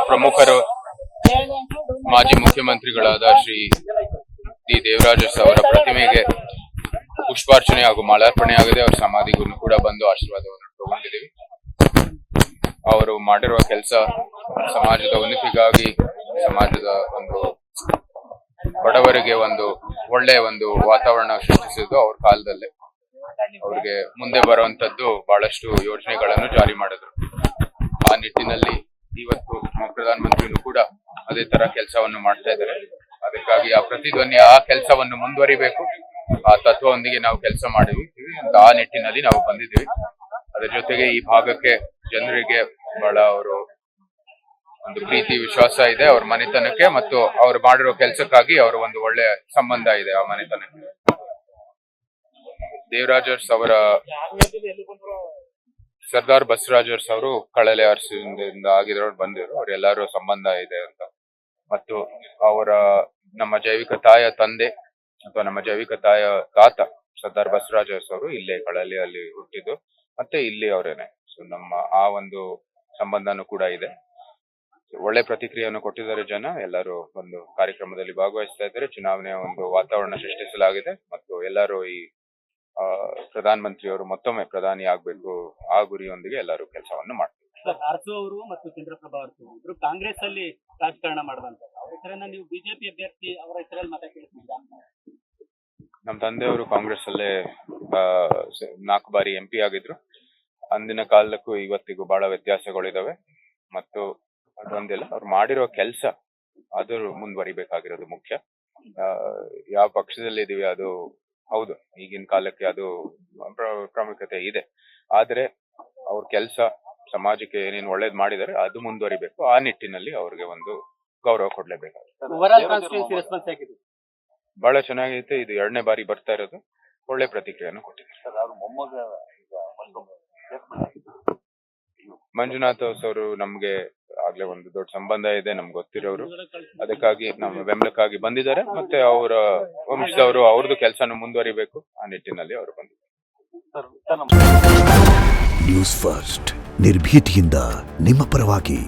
ಪ್ರಮುಖರು ಮಾಜಿ ಮುಖ್ಯಮಂತ್ರಿಗಳಾದ ಶ್ರೀ ಡಿ ದೇವರಾಜ ಅವರ ಪ್ರತಿಮೆಗೆ ಪುಷ್ಪಾರ್ಚನೆ ಹಾಗೂ ಮಾಲಾರ್ಪಣೆ ಆಗಿದೆ. ಅವರ ಸಮಾಧಿಗೂ ಕೂಡ ಬಂದು ಆಶೀರ್ವಾದವನ್ನು ತಗೊಂಡಿದ್ದೀವಿ. ಅವರು ಮಾಡಿರುವ ಕೆಲಸ ಸಮಾಜದ ಉನ್ನತಿಗಾಗಿ, ಸಮಾಜದ ಒಂದು ಬಡವರಿಗೆ ಒಂದು ಒಳ್ಳೆಯ ಒಂದು ವಾತಾವರಣ ಸೃಷ್ಟಿಸಿದ್ದು ಅವ್ರ ಕಾಲದಲ್ಲೇ. ಅವ್ರಿಗೆ ಮುಂದೆ ಬರುವಂತದ್ದು ಬಹಳಷ್ಟು ಯೋಜನೆಗಳನ್ನು ಜಾರಿ ಮಾಡಿದ್ರು. ಆ ನಿಟ್ಟಿನಲ್ಲಿ ಇವತ್ತು ಪ್ರಧಾನಮಂತ್ರಿಗಳು ಕೂಡ ಅದೇ ತರ ಕೆಲಸವನ್ನು ಮಾಡ್ತಾ ಇದ್ದಾರೆ. ಅದಕ್ಕಾಗಿ ಆ ಪ್ರತಿಧ್ವನಿ ಆ ಕೆಲಸವನ್ನು ಮುಂದುವರಿಬೇಕು, ಆ ತತ್ವದೊಂದಿಗೆ ನಾವು ಕೆಲಸ ಮಾಡಿದ್ವಿ ಅಂತ ಆ ನಿಟ್ಟಿನಲ್ಲಿ ನಾವು ಬಂದಿದ್ದೀವಿ. ಅದರ ಜೊತೆಗೆ ಈ ಭಾಗಕ್ಕೆ ಜನರಿಗೆ ಬಹಳ ಅವರು ಒಂದು ಪ್ರೀತಿ ವಿಶ್ವಾಸ ಇದೆ ಅವ್ರ ಮನೆತನಕ್ಕೆ, ಮತ್ತು ಅವ್ರು ಮಾಡಿರೋ ಕೆಲಸಕ್ಕಾಗಿ ಅವರ ಒಂದು ಒಳ್ಳೆಯ ಸಂಬಂಧ ಇದೆ ಆ ಮನೆತನಕ್ಕೆ. ದೇವರಾಜರ್ಸ್ ಅವರ ಸರ್ದಾರ್ ಬಸವರಾಜರ್ಸ್ ಅವರು ಕಳಲೆ ಅರಸಿಂದ ಆಗಿರೋರು ಬಂದಿರೋ ಅವರೆಲ್ಲರೂ ಸಂಬಂಧ ಇದೆ ಅಂತ. ಮತ್ತು ಅವರ ನಮ್ಮ ಜೈವಿಕ ತಾಯ ತಂದೆ ಅಥವಾ ನಮ್ಮ ಜೈವಿಕ ತಾಯ ತಾತ ಸರ್ದಾರ್ ಬಸವರಾಜರ್ಸ್ ಅವರು ಇಲ್ಲೇ ಕಳಲೆಯಲ್ಲಿ ಹುಟ್ಟಿದ್ದು, ಮತ್ತೆ ಇಲ್ಲಿ ಅವರೇನೆ. ಸೊ ನಮ್ಮ ಆ ಒಂದು ಸಂಬಂಧನೂ ಕೂಡ ಇದೆ. ಒಳ್ಳೆ ಪ್ರತಿಕ್ರಿಯೆಯನ್ನು ಕೊಟ್ಟಿದ್ದಾರೆ ಜನ. ಎಲ್ಲರೂ ಒಂದು ಕಾರ್ಯಕ್ರಮದಲ್ಲಿ ಭಾಗವಹಿಸ್ತಾ ಇದ್ದಾರೆ. ಚುನಾವಣೆಯ ಒಂದು ವಾತಾವರಣ ಸೃಷ್ಟಿಸಲಾಗಿದೆ ಮತ್ತು ಎಲ್ಲರೂ ಈ ಪ್ರಧಾನಮಂತ್ರಿಯವರು ಮತ್ತೊಮ್ಮೆ ಪ್ರಧಾನಿ ಆಗ್ಬೇಕು ಆ ಗುರಿಯೊಂದಿಗೆ ಎಲ್ಲರೂ ಕೆಲಸವನ್ನು ಮಾಡ್ತಾರೆ. ಅರಸು ಅವರು ಮತ್ತು ಚಂದ್ರಪ್ರಭಾ ಅರಸು ಇಬ್ರು ಕಾಂಗ್ರೆಸ್ ಅಲ್ಲಿ ರಾಜಕಾರಣ ಮಾಡುವಂತ ಅವ್ರ ಹೆಸರನ್ನ ನೀವು ಬಿಜೆಪಿ ಅಭ್ಯರ್ಥಿ ಅವರ ಹೆಸರಲ್ಲಿ ಮತ ಕೇಳ್ತಿದ್ದೀರಾ? ನಮ್ಮ ತಂದೆಯವರು ಕಾಂಗ್ರೆಸ್ ಅಲ್ಲೇ 4 ಬಾರಿ MP ಆಗಿದ್ರು. ಅಂದಿನ ಕಾಲಕ್ಕೂ ಇವತ್ತಿಗೂ ಬಹಳ ವ್ಯತ್ಯಾಸಗಳಿದಾವೆ. ಮತ್ತು ಅದೊಂದಿಲ್ಲ, ಅವ್ರು ಮಾಡಿರೋ ಕೆಲಸ ಅದು ಮುಂದುವರಿಬೇಕಾಗಿರೋದು ಮುಖ್ಯ. ಯಾವ ಪಕ್ಷದಲ್ಲಿ ಇದೀವಿ ಅದು ಹೌದು, ಈಗಿನ ಕಾಲಕ್ಕೆ ಅದು ಪ್ರಾಮುಖ್ಯತೆ ಇದೆ. ಆದ್ರೆ ಅವ್ರ ಕೆಲಸ ಸಮಾಜಕ್ಕೆ ಏನೇನು ಒಳ್ಳೇದ್ ಮಾಡಿದ್ದಾರೆ ಅದು ಮುಂದುವರಿಬೇಕು. ಆ ನಿಟ್ಟಿನಲ್ಲಿ ಅವ್ರಿಗೆ ಒಂದು ಗೌರವ ಕೊಡ್ಲೇಬೇಕಾಗುತ್ತೆ. ಬಹಳ ಚೆನ್ನಾಗೈತೆ. ಇದು 2ನೇ ಬಾರಿ ಬರ್ತಾ ಇರೋದು. ಒಳ್ಳೆ ಪ್ರತಿಕ್ರಿಯೆಯನ್ನು ಕೊಟ್ಟಿದ್ದಾರೆ. ಮಂಜುನಾಥ್ ಅವರು ನಮ್ಗೆ ಆಗ್ಲೇ ಒಂದು ದೊಡ್ಡ ಸಂಬಂಧ ಇದೆ, ನಮ್ಗೆ ಗೊತ್ತಿರೋರು. ಅದಕ್ಕಾಗಿ ನಮ್ಮ ಬೆಂಬಲಕ್ಕಾಗಿ ಬಂದಿದ್ದಾರೆ. ಮತ್ತೆ ಅವರ ವಂಶದವರು ಅವ್ರದ್ದು ಕೆಲಸನ ಮುಂದುವರಿಬೇಕು ಆ ನಿಟ್ಟಿನಲ್ಲಿ ಅವರು ಬಂದಿದ್ದಾರೆ. ನ್ಯೂಸ್ ಫಸ್ಟ್ ನಿರ್ಭೀತಿಯಿಂದ ನಿಮ್ಮ ಪರವಾಗಿ.